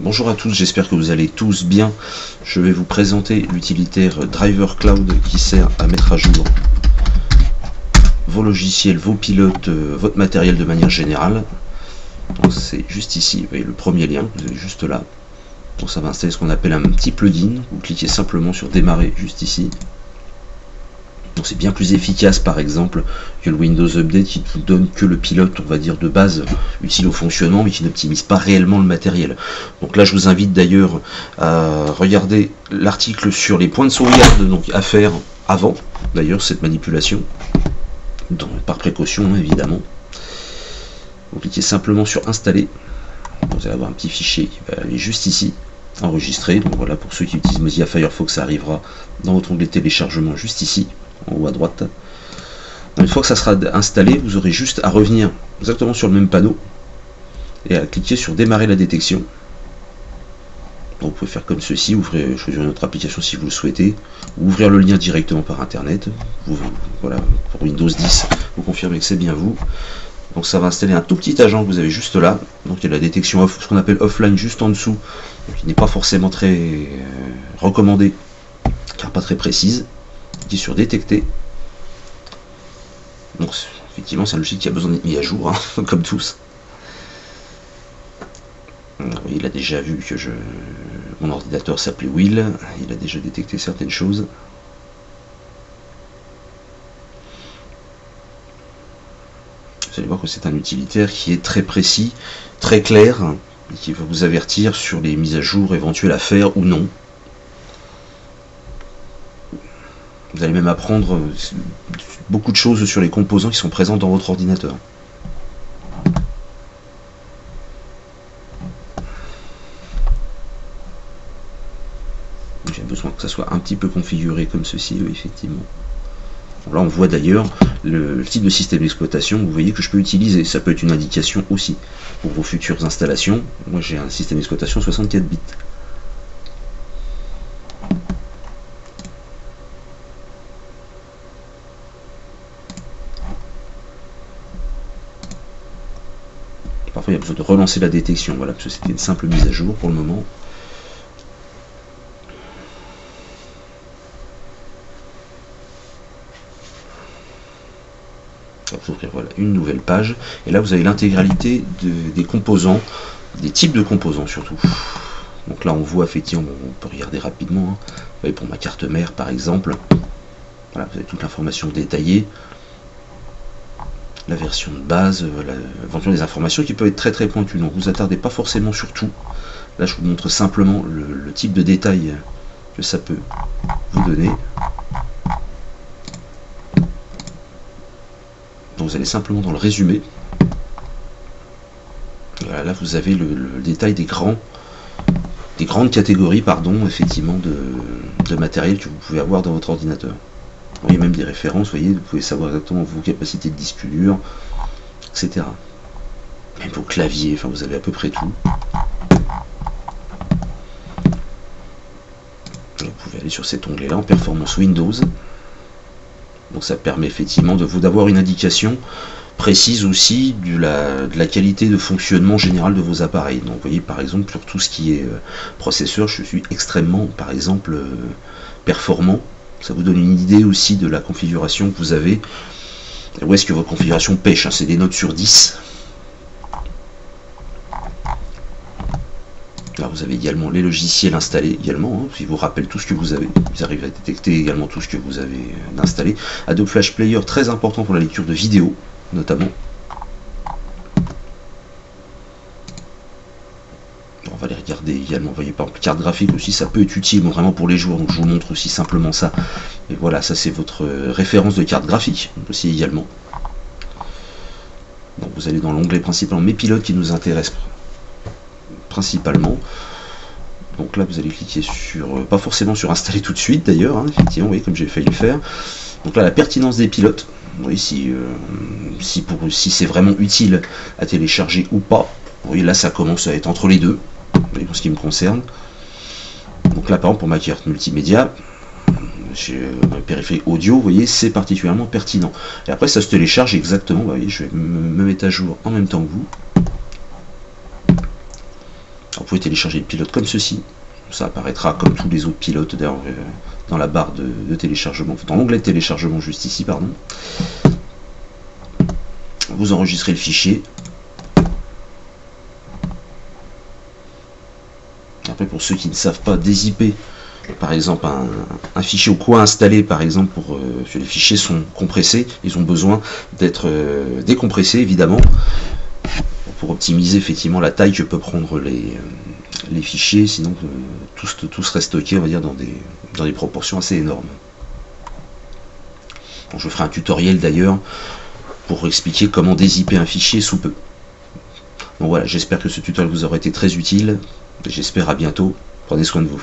Bonjour à tous, j'espère que vous allez tous bien. Je vais vous présenter l'utilitaire Driver Cloud qui sert à mettre à jour vos logiciels, vos pilotes, votre matériel de manière générale. C'est juste ici, vous voyez le premier lien, vous avez juste là. Donc ça va installer ce qu'on appelle un petit plugin. Vous cliquez simplement sur démarrer juste ici. Donc c'est bien plus efficace par exemple que le Windows Update qui ne vous donne que le pilote, on va dire de base, utile au fonctionnement, mais qui n'optimise pas réellement le matériel. Donc là je vous invite d'ailleurs à regarder l'article sur les points de sauvegarde donc à faire avant d'ailleurs cette manipulation, par précaution évidemment. Vous cliquez simplement sur installer, vous allez avoir un petit fichier qui va aller juste ici, enregistrer. Donc voilà, pour ceux qui utilisent Mozilla Firefox, ça arrivera dans votre onglet téléchargement juste ici en haut à droite. Une fois que ça sera installé, vous aurez juste à revenir exactement sur le même panneau et à cliquer sur démarrer la détection. Donc vous pouvez faire comme ceci, choisir une autre application si vous le souhaitez, ou ouvrir le lien directement par internet. Voilà, pour Windows 10, vous confirmez que c'est bien vous. Donc ça va installer un tout petit agent que vous avez juste là. Donc il y a la détection off, ce qu'on appelle offline juste en dessous, qui n'est pas forcément très recommandée, car pas très précise. Sur détecter. Donc effectivement c'est un logiciel qui a besoin d'être mis à jour, hein, comme tous. Il a déjà vu que mon ordinateur s'appelait Will, il a déjà détecté certaines choses. Vous allez voir que c'est un utilitaire qui est très précis, très clair, et qui va vous avertir sur les mises à jour éventuelles à faire ou non. Vous allez même apprendre beaucoup de choses sur les composants qui sont présents dans votre ordinateur. J'ai besoin que ça soit un petit peu configuré comme ceci, oui, effectivement. Bon, là on voit d'ailleurs le type de système d'exploitation, vous voyez que je peux utiliser. Ça peut être une indication aussi pour vos futures installations. Moi j'ai un système d'exploitation 64 bits. Parfois il y a besoin de relancer la détection, voilà, parce que c'était une simple mise à jour pour le moment. On va ouvrir voilà, une nouvelle page, et là vous avez l'intégralité des composants, des types de composants surtout. Donc là on voit effectivement, on peut regarder rapidement, hein. Vous voyez, pour ma carte mère par exemple, voilà, vous avez toute l'information détaillée. La version de base, éventuellement des informations qui peuvent être très très pointues. Donc vous attardez pas forcément sur tout. Là je vous montre simplement le type de détail que ça peut vous donner. Donc vous allez simplement dans le résumé. Voilà, là vous avez le détail des grandes catégories, pardon, effectivement, de matériel que vous pouvez avoir dans votre ordinateur. Vous voyez même des références, vous voyez, vous pouvez savoir exactement vos capacités de disque dur, etc. Même vos claviers, enfin vous avez à peu près tout. Vous pouvez aller sur cet onglet là en performance Windows. Donc ça permet effectivement d'avoir une indication précise aussi de la qualité de fonctionnement général de vos appareils. Donc vous voyez par exemple sur tout ce qui est processeur, je suis extrêmement par exemple performant. Ça vous donne une idée aussi de la configuration que vous avez. Où est-ce que votre configuration pêche, hein, c'est des notes sur 10. Là vous avez également les logiciels installés également, hein, qui vous rappellent tout ce que vous avez. Vous arrivez à détecter également tout ce que vous avez installé. Adobe Flash Player, très important pour la lecture de vidéos, notamment. On va les regarder également. Vous voyez par exemple carte graphique aussi, ça peut être utile, bon, vraiment pour les joueurs. Donc je vous montre aussi simplement ça. Et voilà, ça c'est votre référence de carte graphique aussi également. Donc vous allez dans l'onglet principalement mes pilotes qui nous intéressent principalement. Donc là vous allez cliquer sur, pas forcément sur installer tout de suite d'ailleurs, hein, effectivement, vous voyez comme j'ai failli le faire. Donc là la pertinence des pilotes, vous voyez si c'est vraiment utile à télécharger ou pas. Vous voyez là ça commence à être entre les deux, vous voyez, pour ce qui me concerne. Donc là par exemple pour ma carte multimédia, chez le périphérique audio, vous voyez c'est particulièrement pertinent. Et après ça se télécharge exactement, vous voyez, je vais me mettre à jour en même temps que vous. vous pouvez télécharger le pilote comme ceci. Ça apparaîtra comme tous les autres pilotes d'ailleurs dans la barre de téléchargement, dans l'onglet de téléchargement juste ici, pardon. Vous enregistrez le fichier. Après, pour ceux qui ne savent pas dézipper, par exemple, un fichier ou quoi installer, par exemple, pour que les fichiers sont compressés, ils ont besoin d'être décompressés, évidemment, pour optimiser effectivement la taille que peut prendre les fichiers, sinon tout serait stocké, on va dire, dans des proportions assez énormes. Bon, je ferai un tutoriel d'ailleurs pour expliquer comment dézipper un fichier sous peu. Donc voilà, j'espère que ce tutoriel vous aura été très utile. J'espère à bientôt. Prenez soin de vous.